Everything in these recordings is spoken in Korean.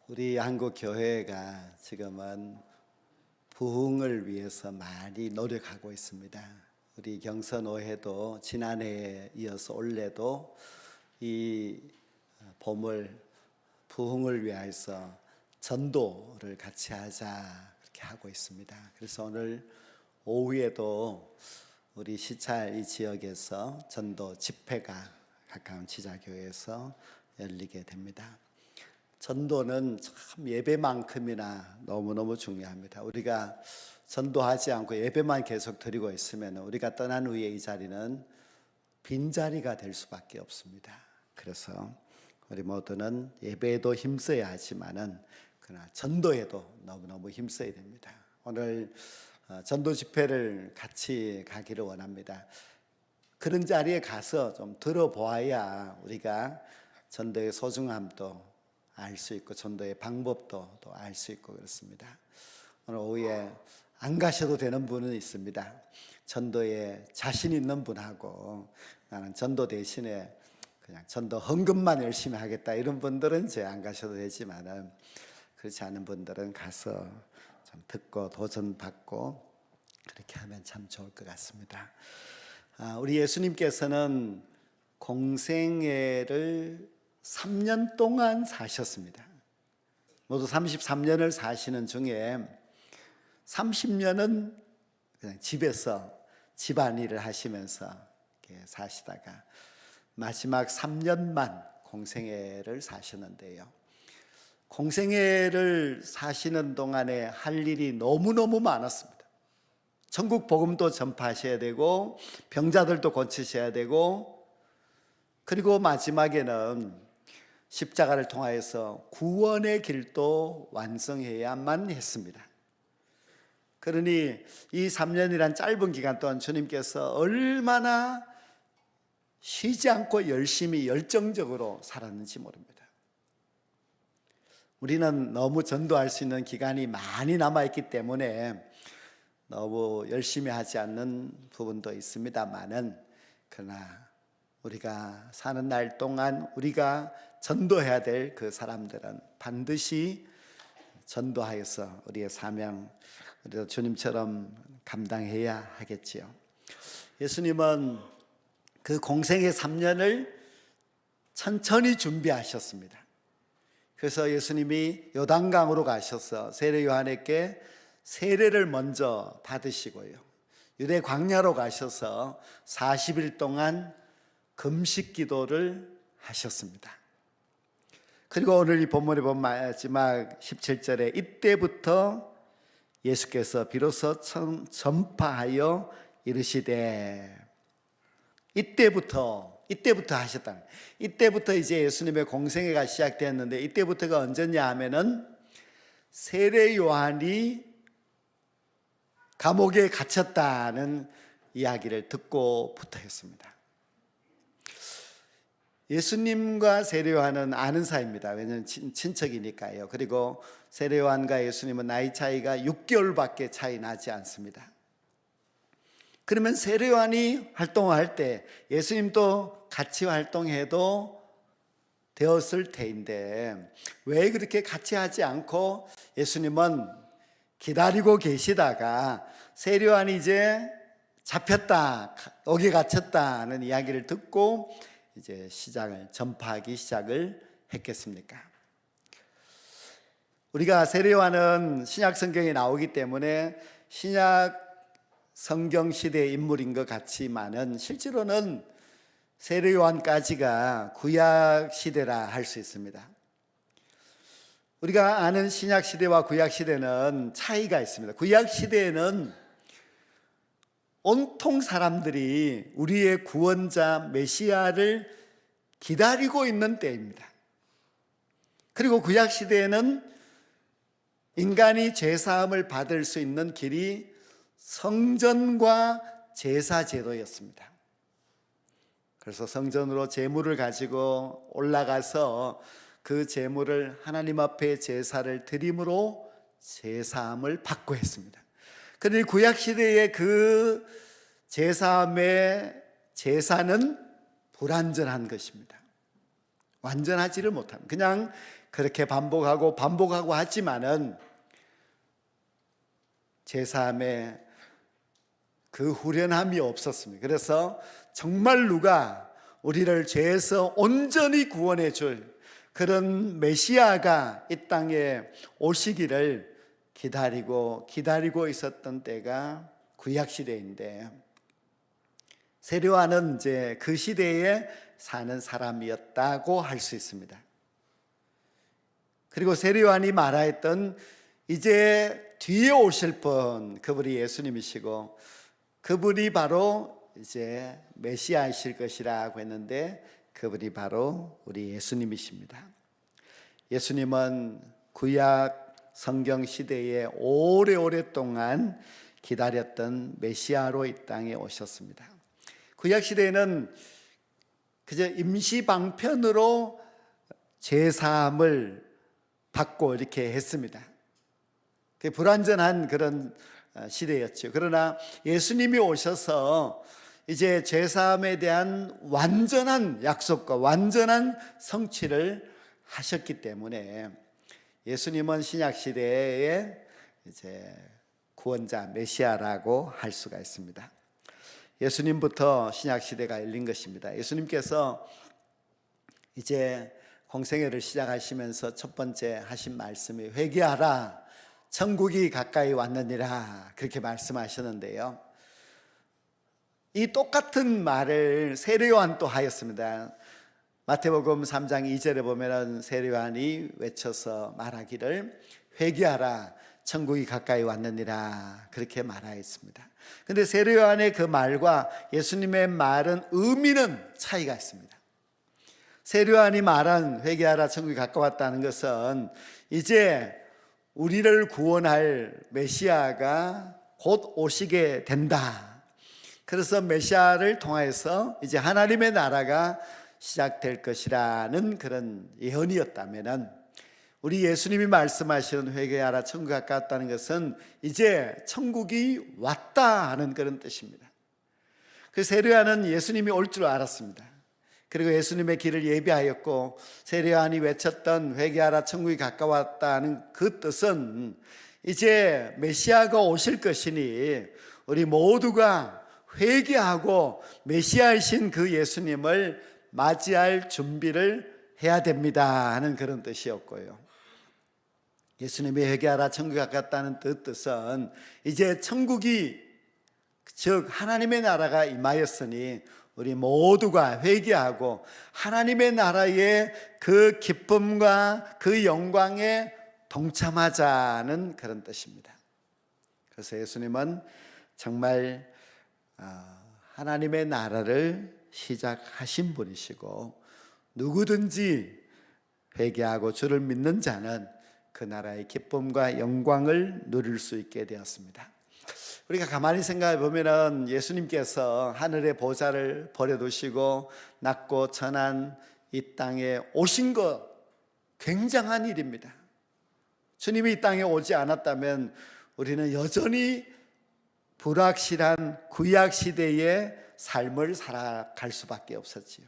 우리 한국 교회가 지금은 부흥을 위해서 많이 노력하고 있습니다. 우리 경선오해도 지난해에 이어서 올해도 이 봄을 부흥을 위해서 전도를 같이 하자 그렇게 하고 있습니다. 그래서 오늘 오후에도 우리 시찰 이 지역에서 전도 집회가 가까운 지자교회에서 열리게 됩니다. 전도는 참 예배만큼이나 너무너무 중요합니다. 우리가 전도하지 않고 예배만 계속 드리고 있으면 우리가 떠난 후에 이 자리는 빈자리가 될 수밖에 없습니다. 그래서 우리 모두는 예배에도 힘써야 하지만은 그러나 전도에도 너무너무 힘써야 됩니다. 오늘 전도 집회를 같이 가기를 원합니다. 그런 자리에 가서 좀 들어보아야 우리가 전도의 소중함도 알 수 있고 전도의 방법도 또 알 수 있고 그렇습니다. 오늘 오후에 안 가셔도 되는 분은 있습니다. 전도에 자신 있는 분하고 나는 전도 대신에 그냥 전도 헌금만 열심히 하겠다 이런 분들은 이제 안 가셔도 되지만은 그렇지 않은 분들은 가서 좀 듣고 도전받고 그렇게 하면 참 좋을 것 같습니다. 우리 예수님께서는 공생애를 3년 동안 사셨습니다. 모두 33년을 사시는 중에 30년은 그냥 집에서 집안일을 하시면서 이렇게 사시다가 마지막 3년만 공생애를 사셨는데요. 공생애를 사시는 동안에 할 일이 너무너무 많았습니다. 천국 복음도 전파하셔야 되고 병자들도 고치셔야 되고 그리고 마지막에는 십자가를 통하여서 구원의 길도 완성해야만 했습니다. 그러니 이 3년이란 짧은 기간 동안 주님께서 얼마나 쉬지 않고 열심히 열정적으로 살았는지 모릅니다. 우리는 너무 전도할 수 있는 기간이 많이 남아있기 때문에 너무 열심히 하지 않는 부분도 있습니다만은 그러나 우리가 사는 날 동안 우리가 전도해야 될 그 사람들은 반드시 전도하여서 우리의 사명, 우리도 주님처럼 감당해야 하겠지요. 예수님은 그 공생의 3년을 천천히 준비하셨습니다. 그래서 예수님이 요단강으로 가셔서 세례 요한에게 세례를 먼저 받으시고요. 유대 광야로 가셔서 40일 동안 금식 기도를 하셨습니다. 그리고 오늘 이 본문에 보면 마지막 17절에 이때부터 예수께서 비로소 전파하여 이르시되 이때부터 하셨다. 이때부터 이제 예수님의 공생애가 시작되었는데 이때부터가 언제냐 하면은 세례 요한이 감옥에 갇혔다는 이야기를 듣고부터였습니다. 예수님과 세례 요한은 아는 사이입니다. 왜냐하면 친척이니까요. 그리고 세례 요한과 예수님은 나이 차이가 6개월밖에 차이 나지 않습니다. 그러면 세례 요한이 활동할 때 예수님도 같이 활동해도 되었을 테인데 왜 그렇게 같이 하지 않고 예수님은 기다리고 계시다가 세례 요한이 이제 잡혔다, 옥에 갇혔다는 이야기를 듣고 이제 전파하기 시작을 했겠습니까? 우리가 세례 요한은 신약 성경에 나오기 때문에 신약 성경 시대의 인물인 것 같지만은 실제로는 세례 요한까지가 구약 시대라 할 수 있습니다. 우리가 아는 신약 시대와 구약 시대는 차이가 있습니다. 구약 시대에는 온통 사람들이 우리의 구원자 메시아를 기다리고 있는 때입니다. 그리고 구약 시대에는 인간이 죄사함을 받을 수 있는 길이 성전과 제사 제도였습니다. 그래서 성전으로 제물을 가지고 올라가서 그 제물을 하나님 앞에 제사를 드림으로 제사함을 받고 했습니다. 그런데 구약 시대의 그 제사함의 제사는 불완전한 것입니다. 완전하지를 못합니다. 그냥 그렇게 반복하고 하지만은 제3의 그 후련함이 없었습니다. 그래서 정말 누가 우리를 죄에서 온전히 구원해 줄 그런 메시아가 이 땅에 오시기를 기다리고 있었던 때가 구약 시대인데, 세례요한은 이제 그 시대에 사는 사람이었다고 할 수 있습니다. 그리고 세례요한이 말하였던 이제 뒤에 오실 분, 그분이 예수님이시고 그분이 바로 이제 메시아이실 것이라고 했는데, 그분이 바로 우리 예수님이십니다. 예수님은 구약 성경 시대에 오래오랫동안 기다렸던 메시아로 이 땅에 오셨습니다. 구약 시대에는 그저 임시 방편으로 제사함을 받고 이렇게 했습니다. 불완전한 그런 시대였죠. 그러나 예수님이 오셔서 이제 제사함에 대한 완전한 약속과 완전한 성취를 하셨기 때문에 예수님은 신약 시대의 이제 구원자 메시아라고 할 수가 있습니다. 예수님부터 신약 시대가 열린 것입니다. 예수님께서 이제 공생애를 시작하시면서 첫 번째 하신 말씀이 회개하라, 천국이 가까이 왔느니라, 그렇게 말씀하셨는데요. 이 똑같은 말을 세례요한 또 하였습니다. 마태복음 3장 2절에 보면 세례요한이 외쳐서 말하기를 회개하라, 천국이 가까이 왔느니라, 그렇게 말하였습니다. 그런데 세례요한의 그 말과 예수님의 말은 의미는 차이가 있습니다. 세례요한이 말한 회개하라, 천국이 가까웠다는 것은 이제 우리를 구원할 메시아가 곧 오시게 된다. 그래서 메시아를 통해서 이제 하나님의 나라가 시작될 것이라는 그런 예언이었다면, 우리 예수님이 말씀하시는 회개하라, 천국이 가까웠다는 것은 이제 천국이 왔다 하는 그런 뜻입니다. 그 세례요한은 예수님이 올 줄 알았습니다. 그리고 예수님의 길을 예비하였고, 세례요한이 외쳤던 회개하라, 천국이 가까웠다는 그 뜻은 이제 메시아가 오실 것이니 우리 모두가 회개하고 메시아이신 그 예수님을 맞이할 준비를 해야 됩니다 하는 그런 뜻이었고요. 예수님이 회개하라, 천국이 가깝다는 뜻은 이제 천국이, 즉 하나님의 나라가 임하였으니 우리 모두가 회개하고 하나님의 나라의 그 기쁨과 그 영광에 동참하자는 그런 뜻입니다. 그래서 예수님은 정말 하나님의 나라를 시작하신 분이시고, 누구든지 회개하고 주를 믿는 자는 그 나라의 기쁨과 영광을 누릴 수 있게 되었습니다. 우리가 가만히 생각해 보면 예수님께서 하늘의 보좌를 버려두시고 낮고 천한 이 땅에 오신 것, 굉장한 일입니다. 주님이 이 땅에 오지 않았다면 우리는 여전히 불확실한 구약 시대의 삶을 살아갈 수밖에 없었지요.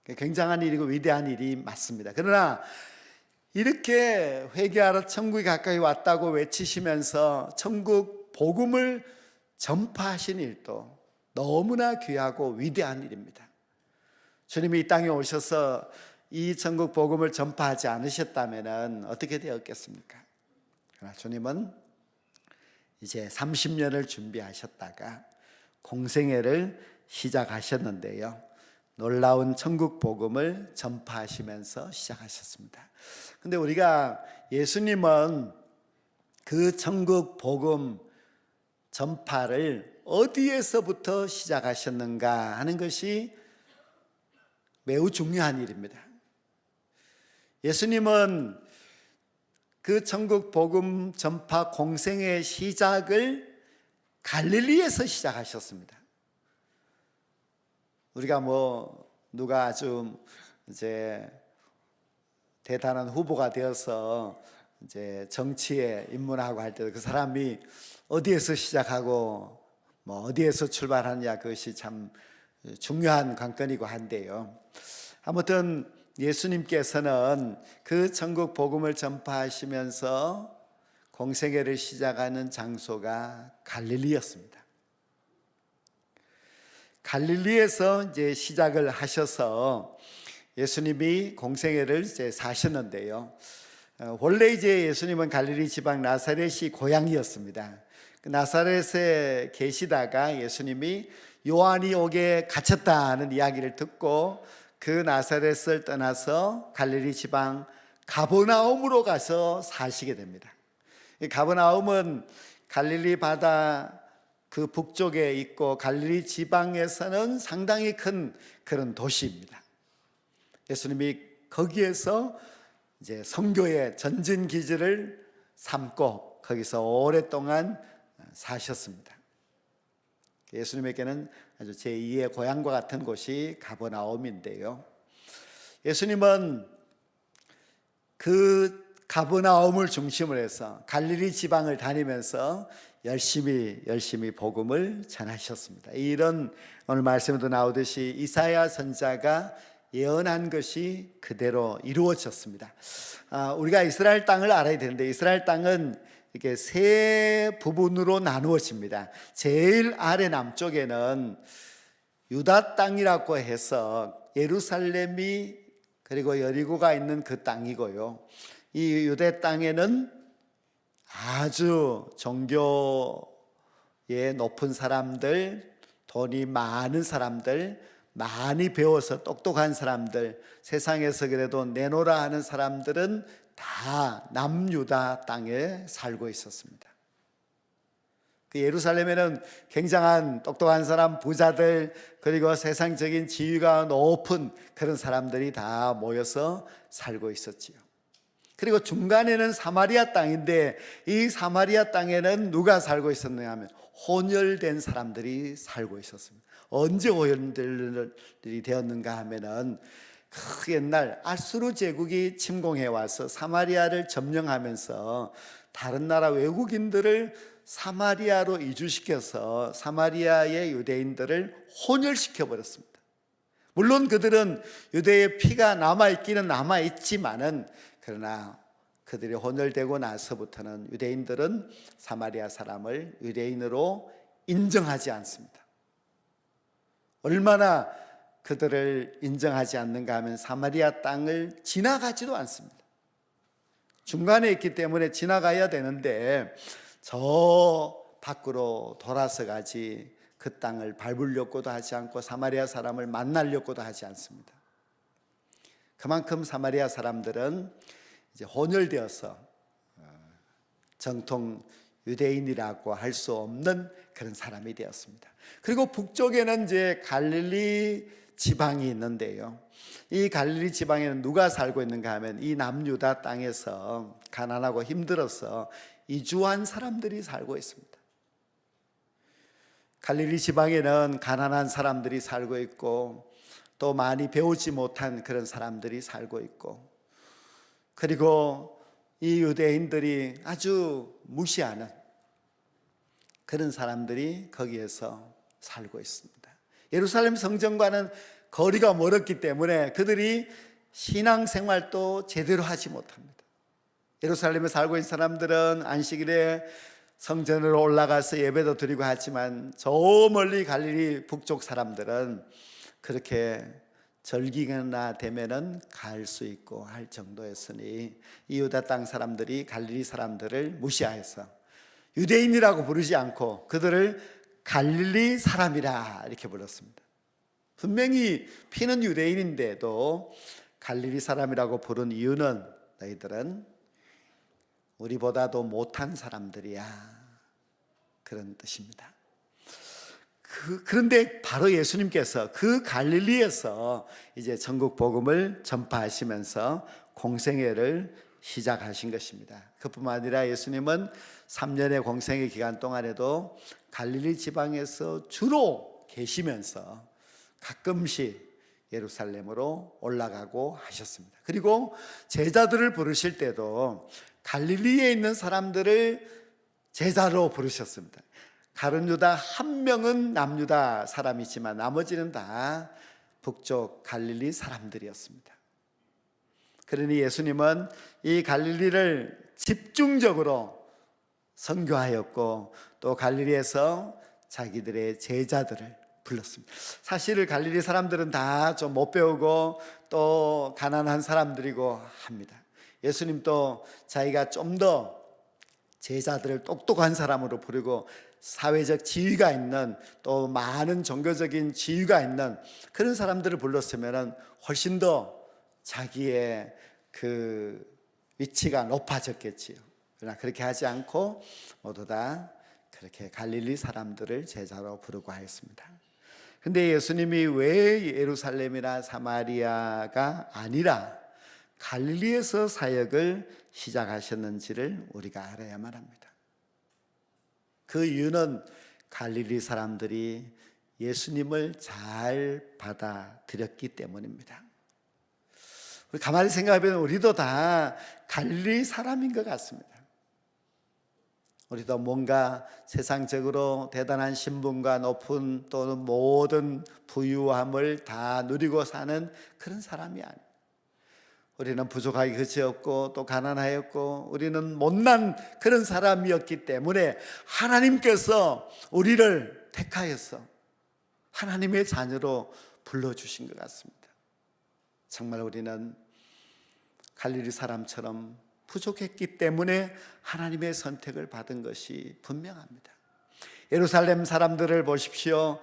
굉장한 일이고 위대한 일이 맞습니다. 그러나 이렇게 회개하라, 천국이 가까이 왔다고 외치시면서 천국 복음을 전파하신 일도 너무나 귀하고 위대한 일입니다. 주님이 이 땅에 오셔서 이 천국 복음을 전파하지 않으셨다면 어떻게 되었겠습니까? 그러나 주님은 이제 30년을 준비하셨다가 공생애를 시작하셨는데요, 놀라운 천국 복음을 전파하시면서 시작하셨습니다. 근데 우리가 예수님은 그 천국 복음 전파를 어디에서부터 시작하셨는가 하는 것이 매우 중요한 일입니다. 예수님은 그 천국 복음 전파 공생의 시작을 갈릴리에서 시작하셨습니다. 우리가 누가 아주 이제 대단한 후보가 되어서 이제 정치에 입문하고 할 때 그 사람이 어디에서 시작하고 어디에서 출발하느냐, 그것이 참 중요한 관건이고 한데요. 아무튼 예수님께서는 그 천국 복음을 전파하시면서 공생애를 시작하는 장소가 갈릴리였습니다. 갈릴리에서 이제 시작을 하셔서 예수님이 공생애를 이제 사셨는데요. 원래 이제 예수님은 갈릴리 지방 나사렛이 고향이었습니다. 나사렛에 계시다가 예수님이 요한이 옥에 갇혔다는 이야기를 듣고 그 나사렛을 떠나서 갈릴리 지방 가버나움으로 가서 사시게 됩니다. 이 가버나움은 갈릴리 바다 그 북쪽에 있고 갈릴리 지방에서는 상당히 큰 그런 도시입니다. 예수님이 거기에서 이제 선교의 전진 기지를 삼고 거기서 오랫동안 사셨습니다. 예수님에게는 아주 제2의 고향과 같은 곳이 가버나움인데요. 예수님은 그 가버나움을 중심으로 해서 갈릴리 지방을 다니면서 열심히 복음을 전하셨습니다. 이런 오늘 말씀에도 나오듯이 이사야 선지자가 예언한 것이 그대로 이루어졌습니다. 우리가 이스라엘 땅을 알아야 되는데 이스라엘 땅은 이렇게 세 부분으로 나누어집니다. 제일 아래 남쪽에는 유다 땅이라고 해서 예루살렘이 그리고 여리고가 있는 그 땅이고요. 이 유대 땅에는 아주 종교에 높은 사람들, 돈이 많은 사람들, 많이 배워서 똑똑한 사람들, 세상에서 그래도 내노라 하는 사람들은 다 남유다 땅에 살고 있었습니다. 그 예루살렘에는 굉장한 똑똑한 사람, 부자들, 그리고 세상적인 지위가 높은 그런 사람들이 다 모여서 살고 있었지요. 그리고 중간에는 사마리아 땅인데 이 사마리아 땅에는 누가 살고 있었느냐 하면 혼혈된 사람들이 살고 있었습니다. 언제 혼혈들이 되었는가 하면은 그 옛날 아수르 제국이 침공해 와서 사마리아를 점령하면서 다른 나라 외국인들을 사마리아로 이주시켜서 사마리아의 유대인들을 혼혈시켜 버렸습니다. 물론 그들은 유대의 피가 남아있기는 남아있지만은 그러나 그들이 혼혈되고 나서부터는 유대인들은 사마리아 사람을 유대인으로 인정하지 않습니다. 얼마나 그들을 인정하지 않는가 하면 사마리아 땅을 지나가지도 않습니다. 중간에 있기 때문에 지나가야 되는데 저 밖으로 돌아서 가지 그 땅을 밟으려고도 하지 않고 사마리아 사람을 만나려고도 하지 않습니다. 그만큼 사마리아 사람들은 이제 혼혈되어서 정통 유대인이라고 할 수 없는 그런 사람이 되었습니다. 그리고 북쪽에는 이제 갈릴리 지방이 있는데요. 이 갈릴리 지방에는 누가 살고 있는가 하면 이 남유다 땅에서 가난하고 힘들어서 이주한 사람들이 살고 있습니다. 갈릴리 지방에는 가난한 사람들이 살고 있고 또 많이 배우지 못한 그런 사람들이 살고 있고 그리고 이 유대인들이 아주 무시하는 그런 사람들이 거기에서 살고 있습니다. 예루살렘 성전과는 거리가 멀었기 때문에 그들이 신앙생활도 제대로 하지 못합니다. 예루살렘에 살고 있는 사람들은 안식일에 성전으로 올라가서 예배도 드리고 하지만 저 멀리 갈릴리 북쪽 사람들은 그렇게 절기나 되면은 갈 수 있고 할 정도였으니 이 유다 땅 사람들이 갈릴리 사람들을 무시해서 유대인이라고 부르지 않고 그들을 갈릴리 사람이라 이렇게 불렀습니다. 분명히 피는 유대인인데도 갈릴리 사람이라고 부른 이유는 너희들은 우리보다도 못한 사람들이야 그런 뜻입니다. 그런데 바로 예수님께서 그 갈릴리에서 이제 전국 복음을 전파하시면서 공생애를 시작하신 것입니다. 그뿐만 아니라 예수님은 3년의 공생애 기간 동안에도 갈릴리 지방에서 주로 계시면서 가끔씩 예루살렘으로 올라가고 하셨습니다. 그리고 제자들을 부르실 때도 갈릴리에 있는 사람들을 제자로 부르셨습니다. 가룟 유다 한 명은 남유다 사람이지만 나머지는 다 북쪽 갈릴리 사람들이었습니다. 그러니 예수님은 이 갈릴리를 집중적으로 선교하였고 또 갈릴리에서 자기들의 제자들을 불렀습니다. 사실 갈릴리 사람들은 다 좀 못 배우고 또 가난한 사람들이고 합니다. 예수님도 자기가 좀 더 제자들을 똑똑한 사람으로 부르고 사회적 지위가 있는 또 많은 종교적인 지위가 있는 그런 사람들을 불렀으면 훨씬 더 자기의 그 위치가 높아졌겠지요. 그러나 그렇게 하지 않고 모두 다 그렇게 갈릴리 사람들을 제자로 부르고 하였습니다. 근데 예수님이 왜 예루살렘이나 사마리아가 아니라 갈릴리에서 사역을 시작하셨는지를 우리가 알아야만 합니다. 그 이유는 갈릴리 사람들이 예수님을 잘 받아들였기 때문입니다. 가만히 생각해보면 우리도 다 갈릴리 사람인 것 같습니다. 우리도 뭔가 세상적으로 대단한 신분과 높은 또는 모든 부유함을 다 누리고 사는 그런 사람이 아니에요. 우리는 부족하기 그지없고 또 가난하였고 우리는 못난 그런 사람이었기 때문에 하나님께서 우리를 택하여서 하나님의 자녀로 불러주신 것 같습니다. 정말 우리는 갈릴리 사람처럼 부족했기 때문에 하나님의 선택을 받은 것이 분명합니다. 예루살렘 사람들을 보십시오.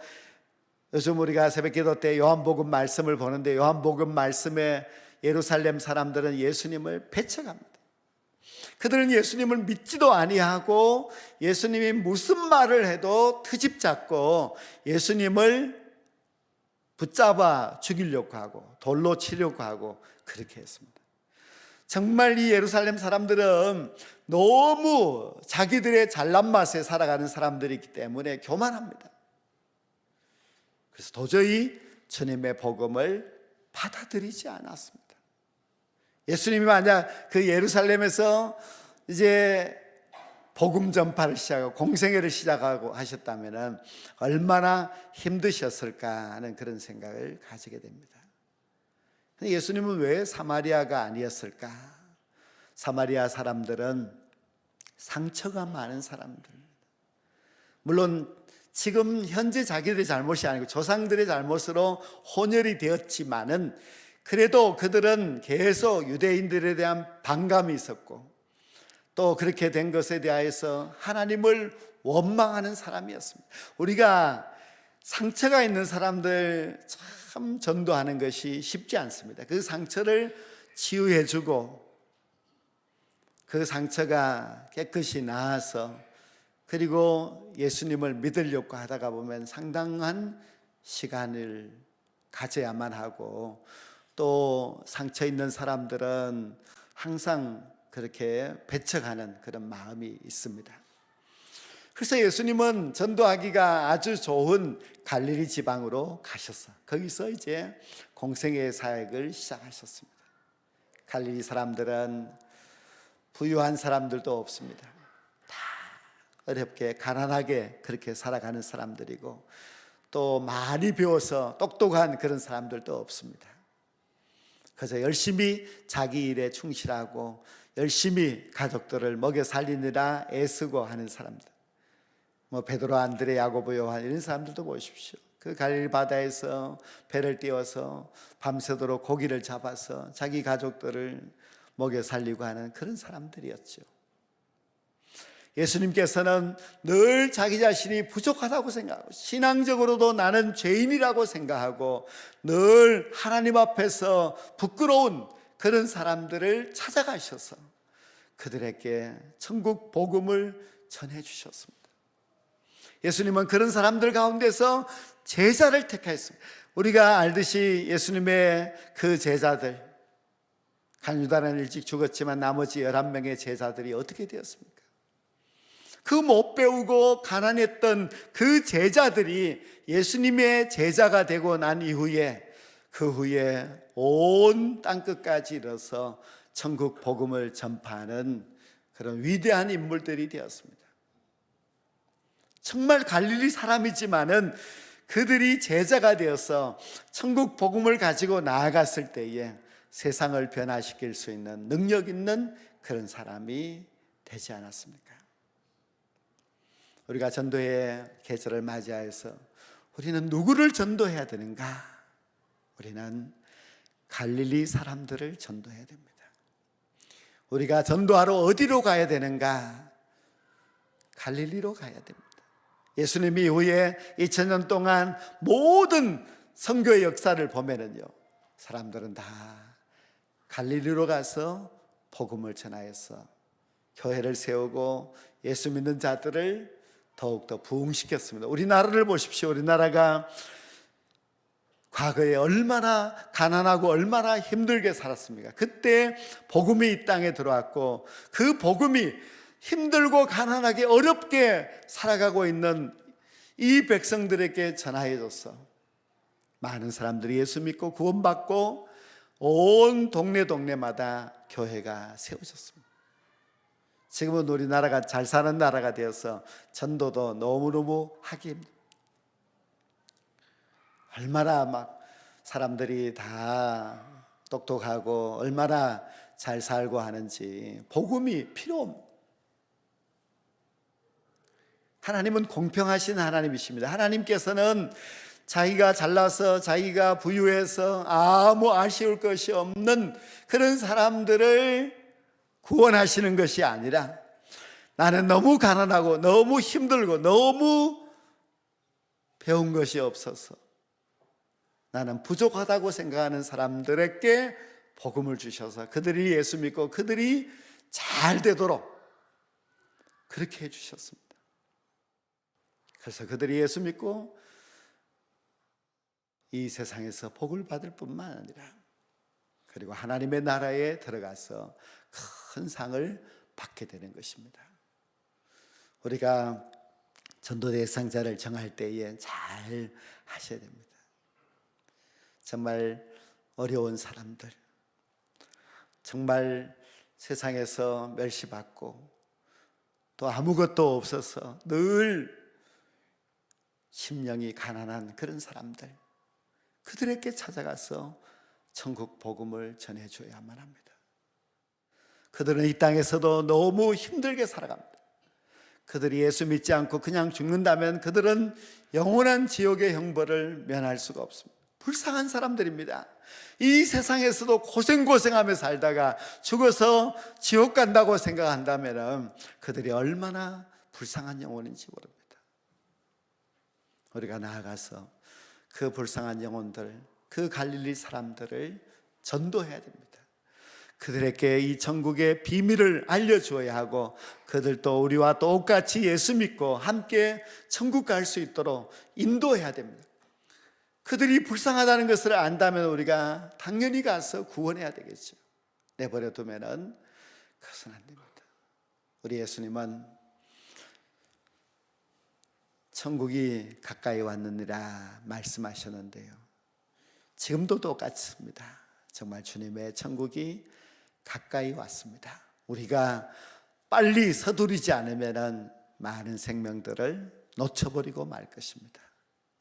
요즘 우리가 새벽기도 때 요한복음 말씀을 보는데 요한복음 말씀에 예루살렘 사람들은 예수님을 배척합니다. 그들은 예수님을 믿지도 아니하고 예수님이 무슨 말을 해도 트집 잡고 예수님을 붙잡아 죽이려고 하고 돌로 치려고 하고 그렇게 했습니다. 정말 이 예루살렘 사람들은 너무 자기들의 잘난 맛에 살아가는 사람들이기 때문에 교만합니다. 그래서 도저히 주님의 복음을 받아들이지 않았습니다. 예수님이 만약 그 예루살렘에서 이제 복음 전파를 시작하고 공생애를 시작하고 하셨다면 얼마나 힘드셨을까 하는 그런 생각을 가지게 됩니다. 예수님은 왜 사마리아가 아니었을까? 사마리아 사람들은 상처가 많은 사람들입니다. 물론 지금 현재 자기들의 잘못이 아니고 조상들의 잘못으로 혼혈이 되었지만은 그래도 그들은 계속 유대인들에 대한 반감이 있었고 또 그렇게 된 것에 대하여서 하나님을 원망하는 사람이었습니다. 우리가 상처가 있는 사람들 참 전도하는 것이 쉽지 않습니다. 그 상처를 치유해주고 그 상처가 깨끗이 나아서 그리고 예수님을 믿으려고 하다가 보면 상당한 시간을 가져야만 하고 또 상처 있는 사람들은 항상 그렇게 배척하는 그런 마음이 있습니다. 그래서 예수님은 전도하기가 아주 좋은 갈릴리 지방으로 가셔서 거기서 이제 공생애 사역을 시작하셨습니다. 갈릴리 사람들은 부유한 사람들도 없습니다. 다 어렵게 가난하게 그렇게 살아가는 사람들이고 또 많이 배워서 똑똑한 그런 사람들도 없습니다. 그래서 열심히 자기 일에 충실하고 열심히 가족들을 먹여 살리느라 애쓰고 하는 사람들, 뭐 베드로, 안드레, 야고보, 요한 이런 사람들도 보십시오. 그 갈릴리 바다에서 배를 띄워서 밤새도록 고기를 잡아서 자기 가족들을 먹여 살리고 하는 그런 사람들이었죠. 예수님께서는 늘 자기 자신이 부족하다고 생각하고 신앙적으로도 나는 죄인이라고 생각하고 늘 하나님 앞에서 부끄러운 그런 사람들을 찾아가셔서 그들에게 천국 복음을 전해주셨습니다. 예수님은 그런 사람들 가운데서 제자를 택하였습니다. 우리가 알듯이 예수님의 그 제자들, 간유다는 일찍 죽었지만 나머지 11명의 제자들이 어떻게 되었습니까? 그 못 배우고 가난했던 그 제자들이 예수님의 제자가 되고 난 이후에 그 후에 온 땅끝까지 이뤄서 천국 복음을 전파하는 그런 위대한 인물들이 되었습니다. 정말 갈릴리 사람이지만은 그들이 제자가 되어서 천국 복음을 가지고 나아갔을 때에 세상을 변화시킬 수 있는 능력 있는 그런 사람이 되지 않았습니까? 우리가 전도의 계절을 맞이하여서 우리는 누구를 전도해야 되는가? 우리는 갈릴리 사람들을 전도해야 됩니다. 우리가 전도하러 어디로 가야 되는가? 갈릴리로 가야 됩니다. 예수님이 이후에 2000년 동안 모든 선교의 역사를 보면은요, 사람들은 다 갈릴리로 가서 복음을 전하여서 교회를 세우고 예수 믿는 자들을 더욱더 부흥시켰습니다. 우리나라를 보십시오. 우리나라가 과거에 얼마나 가난하고 얼마나 힘들게 살았습니까? 그때 복음이 이 땅에 들어왔고 그 복음이 힘들고 가난하게 어렵게 살아가고 있는 이 백성들에게 전하여줘서 많은 사람들이 예수 믿고 구원받고 온 동네마다 교회가 세워졌습니다. 지금은 우리나라가 잘 사는 나라가 되어서 전도도 너무너무 하기 힘듭니다. 얼마나 막 사람들이 다 똑똑하고 얼마나 잘 살고 하는지 복음이 필요 없습니다. 하나님은 공평하신 하나님이십니다. 하나님께서는 자기가 잘나서 자기가 부유해서 아무 아쉬울 것이 없는 그런 사람들을 구원하시는 것이 아니라 나는 너무 가난하고 너무 힘들고 너무 배운 것이 없어서 나는 부족하다고 생각하는 사람들에게 복음을 주셔서 그들이 예수 믿고 그들이 잘 되도록 그렇게 해주셨습니다. 그래서 그들이 예수 믿고 이 세상에서 복을 받을 뿐만 아니라 그리고 하나님의 나라에 들어가서 큰 상을 받게 되는 것입니다. 우리가 전도 대상자를 정할 때에 잘 하셔야 됩니다. 정말 어려운 사람들, 정말 세상에서 멸시받고 또 아무것도 없어서 늘 심령이 가난한 그런 사람들, 그들에게 찾아가서 천국 복음을 전해줘야만 합니다. 그들은 이 땅에서도 너무 힘들게 살아갑니다. 그들이 예수 믿지 않고 그냥 죽는다면 그들은 영원한 지옥의 형벌을 면할 수가 없습니다. 불쌍한 사람들입니다. 이 세상에서도 고생하며 살다가 죽어서 지옥 간다고 생각한다면 그들이 얼마나 불쌍한 영혼인지 모릅니다. 우리가 나아가서 그 불쌍한 영혼들, 그 갈릴리 사람들을 전도해야 됩니다. 그들에게 이 천국의 비밀을 알려주어야 하고 그들도 우리와 똑같이 예수 믿고 함께 천국 갈 수 있도록 인도해야 됩니다. 그들이 불쌍하다는 것을 안다면 우리가 당연히 가서 구원해야 되겠죠. 내버려 두면은 그것은 안 됩니다. 우리 예수님은 천국이 가까이 왔느니라 말씀하셨는데요, 지금도 똑같습니다. 정말 주님의 천국이 가까이 왔습니다. 우리가 빨리 서두르지 않으면 많은 생명들을 놓쳐버리고 말 것입니다.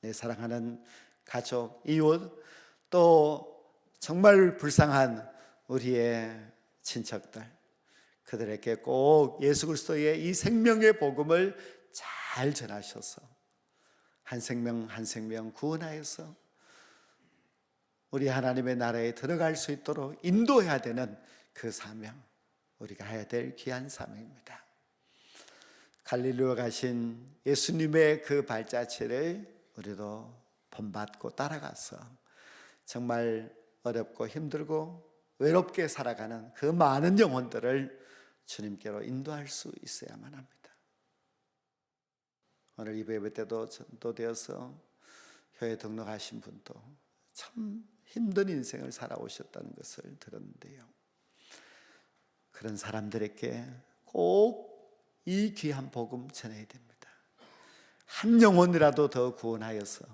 내 사랑하는 가족, 이웃, 또 정말 불쌍한 우리의 친척들, 그들에게 꼭 예수 그리스도의 이 생명의 복음을 잘 전하셔서 한 생명 한 생명 구원하여서 우리 하나님의 나라에 들어갈 수 있도록 인도해야 되는 그 사명, 우리가 해야 될 귀한 사명입니다. 갈릴리로 가신 예수님의 그 발자취를 우리도 본받고 따라가서 정말 어렵고 힘들고 외롭게 살아가는 그 많은 영혼들을 주님께로 인도할 수 있어야만 합니다. 오늘 이브 때도 전도되어서 교회 등록하신 분도 참 힘든 인생을 살아오셨다는 것을 들었는데요, 그런 사람들에게 꼭 이 귀한 복음 전해야 됩니다. 한 영혼이라도 더 구원하여서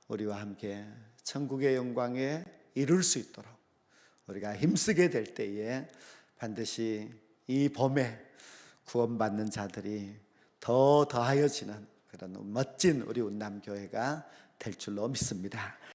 우리와 함께 천국의 영광에 이룰 수 있도록 우리가 힘쓰게 될 때에 반드시 이 봄에 구원받는 자들이 더하여지는 그런 멋진 우리 운남교회가 될 줄로 믿습니다.